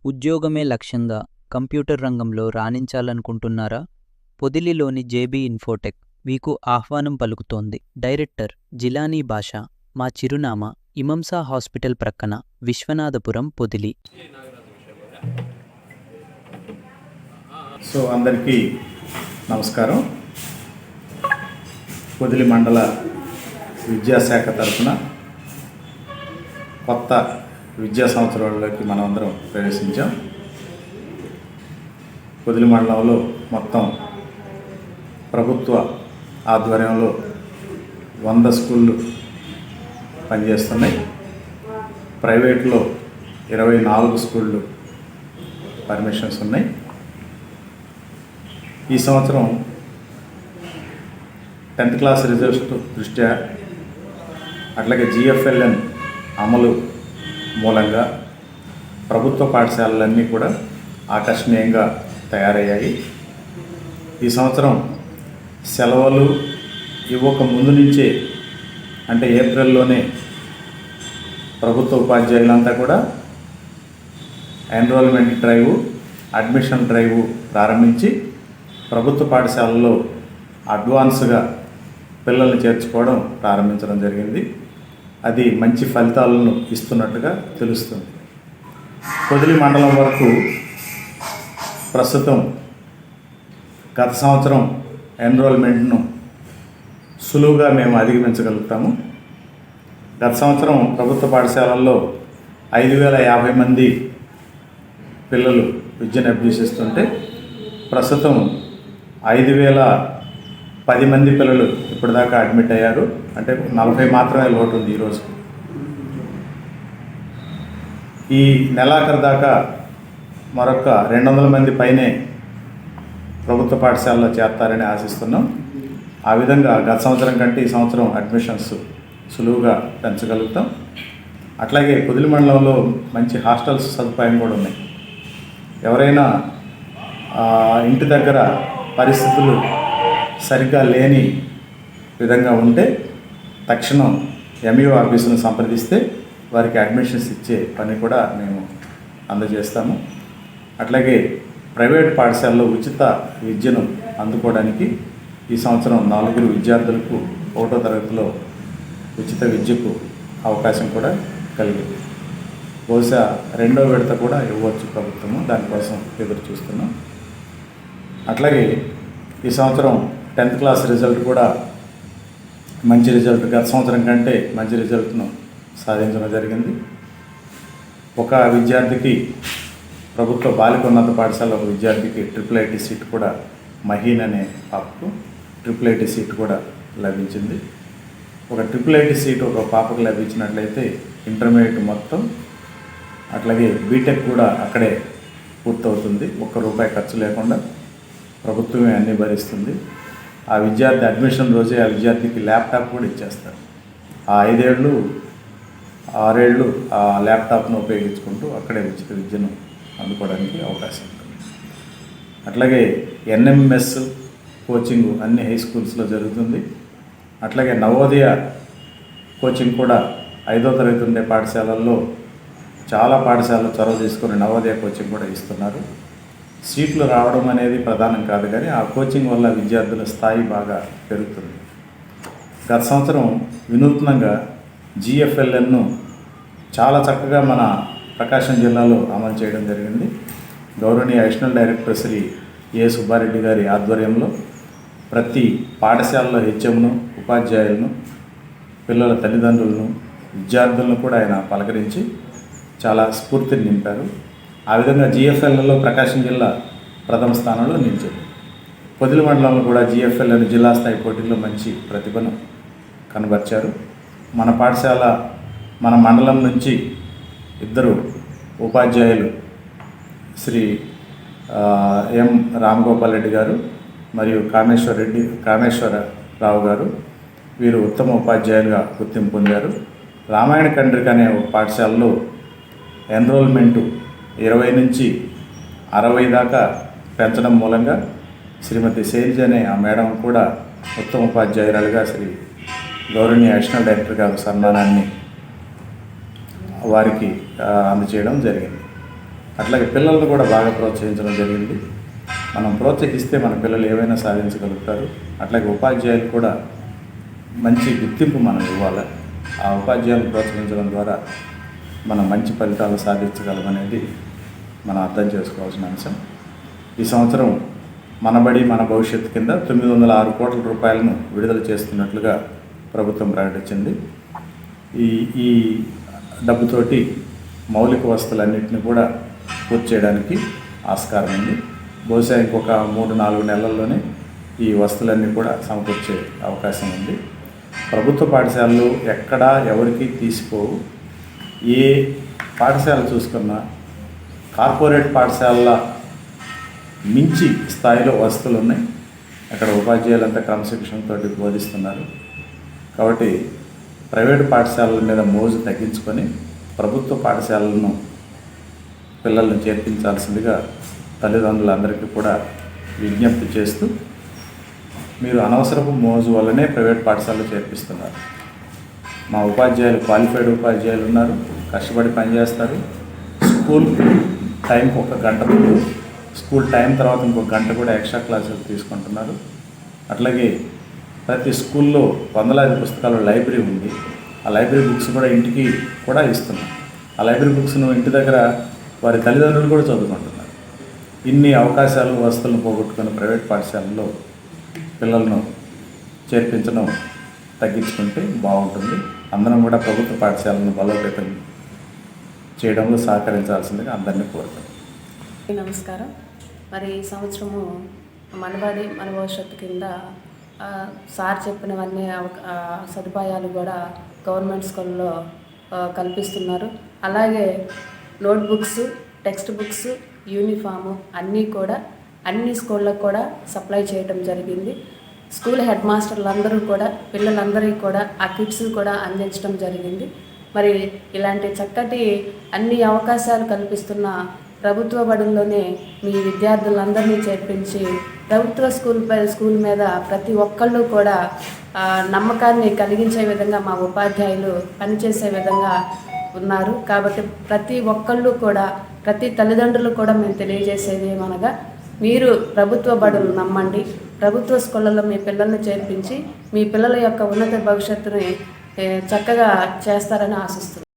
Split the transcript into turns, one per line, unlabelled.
ఉద్యోగమే లక్ష్యంగా కంప్యూటర్ రంగంలో రాణించాలనుకుంటున్నారా? పొదిలిలోని జేబీ ఇన్ఫోటెక్ మీకు ఆహ్వానం పలుకుతోంది. డైరెక్టర్ జిలానీ బాషా. మా చిరునామా ఇమంసా హాస్పిటల్ ప్రక్కన, విశ్వనాథపురం, పొదిలి.
అందరికీ నమస్కారం. పొదిలి మండల విద్యాశాఖ తరఫున కొత్త విద్యా సంవత్సరంలోకి మనమందరం ప్రవేశించాం. పొదిలి మండలంలో మొత్తం ప్రభుత్వ ఆధ్వర్యంలో 100 స్కూళ్ళు పనిచేస్తున్నాయి. ప్రైవేట్లో 24 స్కూళ్ళు పర్మిషన్స్ ఉన్నాయి. ఈ సంవత్సరం 10th క్లాస్ రిజల్ట్స్ దృష్ట్యా, అట్లాగే GFLN అమలు మూలంగా ప్రభుత్వ పాఠశాలలన్నీ కూడా ఆకర్షణీయంగా తయారయ్యాయి. ఈ సంవత్సరం సెలవులు ఇవ్వక ముందు నుంచే, అంటే ఏప్రిల్లోనే ప్రభుత్వ ఉపాధ్యాయులంతా కూడా ఎన్రోల్మెంట్ డ్రైవ్, అడ్మిషన్ డ్రైవ్ ప్రారంభించి ప్రభుత్వ పాఠశాలలో అడ్వాన్స్గా పిల్లల్ని చేర్చుకోవడం ప్రారంభించడం జరిగింది. అది మంచి ఫలితాలను ఇస్తున్నట్టుగా తెలుస్తుంది. పొదిలి మండలం వరకు ప్రస్తుతం గత సంవత్సరం ఎన్రోల్మెంట్ను సులువుగా మేము అధిగమించగలుగుతాము. గత సంవత్సరం ప్రభుత్వ పాఠశాలల్లో 5,050 మంది పిల్లలు విద్యను అభ్యసిస్తుంటే, ప్రస్తుతం 5,010 మంది పిల్లలు ఇప్పటిదాకా అడ్మిట్ అయ్యారు. అంటే 40 మాత్రమే లోటు ఉంది ఈరోజు. ఈ నెలాఖరు దాకా మరొక 200 మంది పైనే ప్రభుత్వ పాఠశాలలో చేరతారని ఆశిస్తున్నాం. ఆ విధంగా గత సంవత్సరం కంటే ఈ సంవత్సరం అడ్మిషన్స్ సులువుగా పెంచగలుగుతాం. అట్లాగే పొదిలి మండలంలో మంచి హాస్టల్స్ సదుపాయం కూడా ఉన్నాయి. ఎవరైనా ఇంటి దగ్గర పరిస్థితులు సరిగ్గా లేని విధంగా ఉంటే తక్షణం ఎంఈఓ ఆఫీసును సంప్రదిస్తే వారికి అడ్మిషన్స్ ఇచ్చే పని కూడా మేము అందజేస్తాము. అట్లాగే ప్రైవేట్ పాఠశాలలో ఉచిత విద్యను అందుకోవడానికి ఈ సంవత్సరం 4 విద్యార్థులకు 1వ తరగతిలో ఉచిత విద్యకు అవకాశం కూడా కలిగింది. బహుశా 2వ విడత కూడా ఇవ్వచ్చు ప్రభుత్వము, దానికోసం ఎదురు చూస్తున్నాం. అట్లాగే ఈ సంవత్సరం 10th క్లాస్ రిజల్ట్ కూడా మంచి రిజల్ట్, గత సంవత్సరం కంటే మంచి రిజల్ట్ను సాధించడం జరిగింది. ఒక విద్యార్థికి, ప్రభుత్వ బాలికోన్నత పాఠశాల ఒక విద్యార్థికి IIIT సీట్ కూడా, మహీన్ అనే పాపకు IIIT సీట్ కూడా లభించింది. ఒక IIIT సీట్ ఒక పాపకు లభించినట్లయితే ఇంటర్మీడియట్ మొత్తం, అట్లాగే బీటెక్ కూడా అక్కడే పూర్తవుతుంది. ₹1 ఖర్చు లేకుండా ప్రభుత్వమే అన్నీ భరిస్తుంది. ఆ విద్యార్థి అడ్మిషన్ రోజే ఆ విద్యార్థికి ల్యాప్టాప్ కూడా ఇచ్చేస్తారు. ఆ 5 ఏళ్ళు 6 ఏళ్ళు ఆ ల్యాప్టాప్ను ఉపయోగించుకుంటూ అక్కడే ఉచిత విద్యను అందుకోవడానికి అవకాశం ఉంటుంది. అట్లాగే NMS కోచింగ్ అన్ని హై స్కూల్స్లో జరుగుతుంది. అట్లాగే నవోదయ కోచింగ్ కూడా 5వ తరగతి ఉండే పాఠశాలల్లో చాలా పాఠశాలలు చొరవ తీసుకొని నవోదయ కోచింగ్ కూడా ఇస్తున్నారు. సీట్లు రావడం అనేది ప్రధానం కాదు, కానీ ఆ కోచింగ్ వల్ల విద్యార్థుల స్థాయి బాగా పెరుగుతుంది. గత సంవత్సరం వినూత్నంగా GFLNను చాలా చక్కగా మన ప్రకాశం జిల్లాలో అమలు చేయడం జరిగింది. గౌరవనీయ అడిషనల్ డైరెక్టర్ శ్రీ ఏ సుబ్బారెడ్డి గారి ఆధ్వర్యంలో ప్రతి పాఠశాలలో హెచ్ఎంను, ఉపాధ్యాయులను, పిల్లల తల్లిదండ్రులను, విద్యార్థులను కూడా ఆయన పలకరించి చాలా స్ఫూర్తిని నింపారు. ఆ విధంగా GFLNలో ప్రకాశం జిల్లా ప్రథమ స్థానంలో నిలిచింది. పొదిలి మండలంలో కూడా GFLN జిల్లా స్థాయి పోటీల్లో మంచి ప్రతిభను కనబర్చారు. మన పాఠశాల, మన మండలం నుంచి 2 ఉపాధ్యాయులు, శ్రీ ఎం రామగోపాల్ రెడ్డి గారు మరియు కామేశ్వరరావు గారు, వీరు ఉత్తమ ఉపాధ్యాయులుగా గుర్తింపు పొందారు. రామాయణ కండ్రిక అనే ఒక పాఠశాలలో ఎన్రోల్మెంటు 20 నుంచి 60 దాకా పెంచడం మూలంగా శ్రీమతి శైలజ అనే ఆ మేడం కూడా ఉత్తమ ఉపాధ్యాయురాలుగా శ్రీ గౌరవనీయ అడిషనల్ డైరెక్టర్ గారు సన్మానాన్ని వారికి అందజేయడం జరిగింది. అట్లాగే పిల్లలను కూడా బాగా ప్రోత్సహించడం జరిగింది. మనం ప్రోత్సహిస్తే మన పిల్లలు ఏవైనా సాధించగలుగుతారు. అట్లాగే ఉపాధ్యాయులు కూడా మంచి గుర్తింపు మనం ఇవ్వాలి. ఆ ఉపాధ్యాయులను ప్రోత్సహించడం ద్వారా మనం మంచి ఫలితాలు సాధించగలమనేది మనం అర్థం చేసుకోవాల్సిన అంశం. ఈ సంవత్సరం మన బడి మన భవిష్యత్తు కింద 906 కోట్ల రూపాయలను విడుదల చేస్తున్నట్లుగా ప్రభుత్వం ప్రకటించింది. ఈ డబ్బుతోటి మౌలిక వసతులన్నింటినీ కూడా పూర్తి చేయడానికి ఆస్కారం ఉంది. బహుశా ఇంకొక 3-4 నెలల్లోనే ఈ వసతులన్నీ కూడా సమకూర్చే అవకాశం ఉంది. ప్రభుత్వ పాఠశాలలు ఎక్కడా ఎవరికి తీసిపోవు. ఏ పాఠశాల చూసుకున్నా కార్పొరేట్ పాఠశాలల మించి స్థాయిలో వసతులు ఉన్నాయి. అక్కడ ఉపాధ్యాయులంతా క్రమశిక్షణతో బోధిస్తున్నారు. కాబట్టి ప్రైవేటు పాఠశాలల మీద మోజు తగ్గించుకొని ప్రభుత్వ పాఠశాలలను పిల్లల్ని చేర్పించాల్సిందిగా తల్లిదండ్రులందరికీ కూడా విజ్ఞప్తి చేస్తూ, మీరు అనవసరపు మోజు వల్లనే ప్రైవేట్ పాఠశాలలో చేర్పిస్తున్నారు. మా ఉపాధ్యాయులు క్వాలిఫైడ్ ఉపాధ్యాయులు ఉన్నారు, కష్టపడి పనిచేస్తారు. స్కూల్ టైంకి 1 గంట ముందు, స్కూల్ టైం తర్వాత ఇంకొక గంట కూడా ఎక్స్ట్రా క్లాసులు తీసుకుంటున్నారు. అట్లాగే ప్రతి స్కూల్లో వందలాది పుస్తకాల లైబ్రరీ ఉంది. ఆ లైబ్రరీ బుక్స్ కూడా ఇంటికి కూడా ఇస్తున్నాం. ఆ లైబ్రరీ బుక్స్ను ఇంటి దగ్గర వారి తల్లిదండ్రులు కూడా చదువుకుంటున్నారు. ఇన్ని అవకాశాలు వసతులను పోగొట్టుకుని ప్రైవేట్ పాఠశాలలో పిల్లలను చేర్పించడం తగ్గించుకుంటే బాగుంటుంది. అందరం కూడా ప్రభుత్వ పాఠశాలను బలోపేతం చేయడంలో సహకరించాల్సిందిగా అందరినీ కోరుతాం.
నమస్కారం. మరి ఈ సంవత్సరము మనబడి మన భవిష్యత్తు కింద సార్ చెప్పినవన్నీ సదుపాయాలు కూడా గవర్నమెంట్ స్కూల్లో కల్పిస్తున్నారు. అలాగే నోట్బుక్స్, టెక్స్ట్ బుక్స్, యూనిఫాము అన్నీ కూడా అన్ని స్కూళ్ళకు కూడా సప్లై చేయడం జరిగింది. స్కూల్ హెడ్ మాస్టర్లందరూ కూడా పిల్లలందరికీ కూడా ఆ కిట్స్ కూడా అందించడం జరిగింది. మరి ఇలాంటి చక్కటి అన్ని అవకాశాలు కల్పిస్తున్న ప్రభుత్వ బడుల్లోనే మీ విద్యార్థులందరినీ చేర్పించి ప్రభుత్వ స్కూల్ మీద ప్రతి ఒక్కళ్ళు కూడా నమ్మకాన్ని కలిగించే విధంగా మా ఉపాధ్యాయులు పనిచేసే విధంగా ఉన్నారు. కాబట్టి ప్రతి ఒక్కళ్ళు కూడా, ప్రతి తల్లిదండ్రులు కూడా మేము తెలియజేసేది ఏమనగా, మీరు ప్రభుత్వ బడులు నమ్మండి. ప్రభుత్వ స్కూళ్ళలో మీ పిల్లల్ని చేర్పించి మీ పిల్లల యొక్క ఉన్నత భవిష్యత్తుని చక్కగా చేస్తారని ఆశిస్తున్నాను.